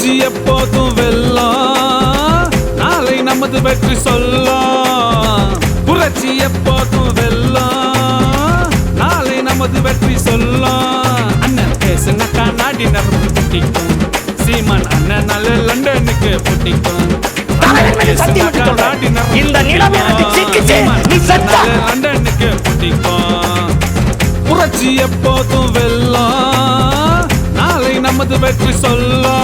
புரட்சி எப்போதும் வெல்லும், நாளை நமது வெற்றி சொல்லும். புரட்சி எப்போதும் வெல்லும், நாளை நமது வெற்றி சொல்லும். அண்ணன் பேசுனாக்கா நாடி நரம்பு பிடிக்கும், சீமான் அண்ணனால லண்டனுக்கு பிடிக்கும். லண்டனுக்கு பிடிக்கும். புரட்சி எப்போதும் வெல்லும், நாளை நமது வெற்றி சொல்லும்.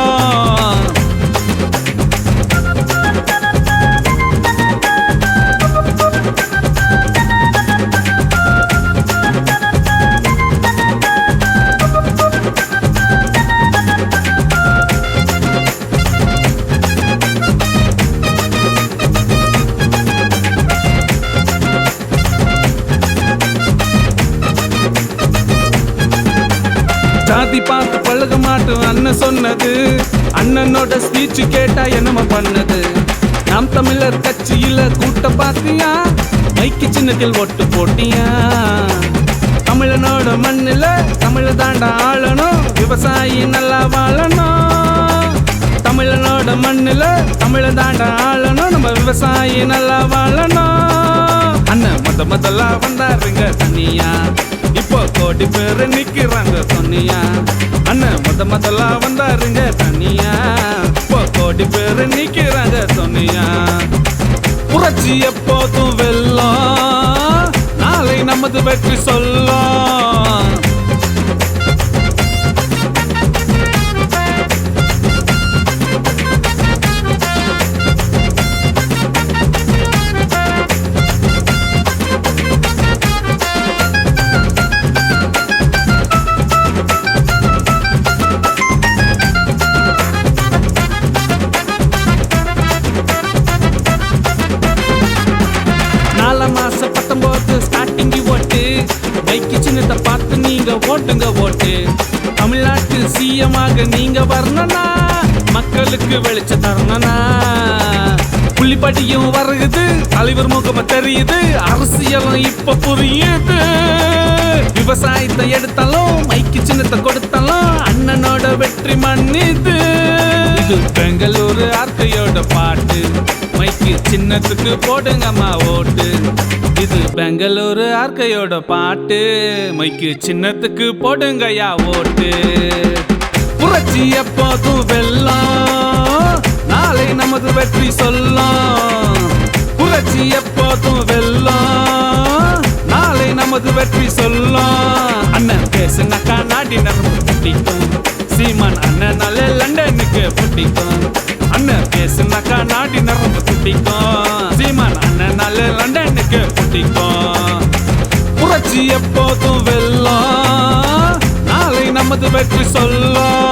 ஜாதி பார்த்து பழக மாட்டோம் அண்ணன் சொன்னது, அண்ணனோட ஸ்பீச் கேட்டா என்னமா பண்ணது. நாம் தமிழர் கட்சியில கூட்ட பாத்தியா, மைக்கு சின்னத்தில் ஓட்டு போட்டியா. தமிழனோட மண்ணில தமிழ தாண்டா ஆளணும், விவசாயி நல்லா வாழணும். தமிழனோட மண்ணில தமிழ தாண்டா ஆளணும், நம்ம விவசாயி நல்லா வாழணும். அண்ணன் முதல்ல வந்தாருங்க தனியா, இப்போ கோடி பேரு நிக்கிறாங்க சொன்னியா. அண்ணன் முதல்ல வந்தாருங்க தனியா, இப்போ கோடி பேரு நிக்கிறாங்க சொன்னியா. புரட்சி எப்போதும் வெல்லும், நாளை நமது வெற்றி சொல்லும். மாசம் 19 ஸ்டார்டிங் ஓட்டு, பைக்கு சின்னத்தை பார்த்து நீங்க ஓட்டுங்க ஓட்டு. தமிழ்நாட்டில் சிஎமாக நீங்க வரணும்னா, மக்களுக்கு வெளிச்ச தரணும்னா. புள்ளிப்படியும் வருகுது, தலைவர் முகம தெரியுது, அரசியலும் இப்ப புரியுது. விவசாயத்தை எடுத்தாலும் மைக்கு சின்னத்தை கொடுத்தாலும் அண்ணனோட வெற்றி மன்னிது. இது பெங்களூரு ஆர்க்கையோட பாட்டு, மைக்கு சின்னத்துக்கு போடுங்கம்மா ஓட்டு. இது பெங்களூரு ஆர்க்கையோட பாட்டு, மைக்கு சின்னத்துக்கு போடுங்கயா ஓட்டு. புரட்சி எப்போதும் வெல்லும், நாளை நமது வெற்றி சொல்லும். புரட்சி எப்போதும் வெல்லும், நாளை நமது வெற்றி சொல்லும். அண்ணன் பேசுனாக்கா நாடி நரம்பு பிடிக்கும், சீமான் அண்ணனால லண்டனுக்கு பிடிக்கும். அண்ணன் பேசுனாக்கா நாடி நரம்பு பிடிக்கும், சீமான் அண்ணனால லண்டனுக்கு பிடிக்கும். புரட்சி எப்போதும் வெல்லும், நாளை நமது வெற்றி சொல்லும்.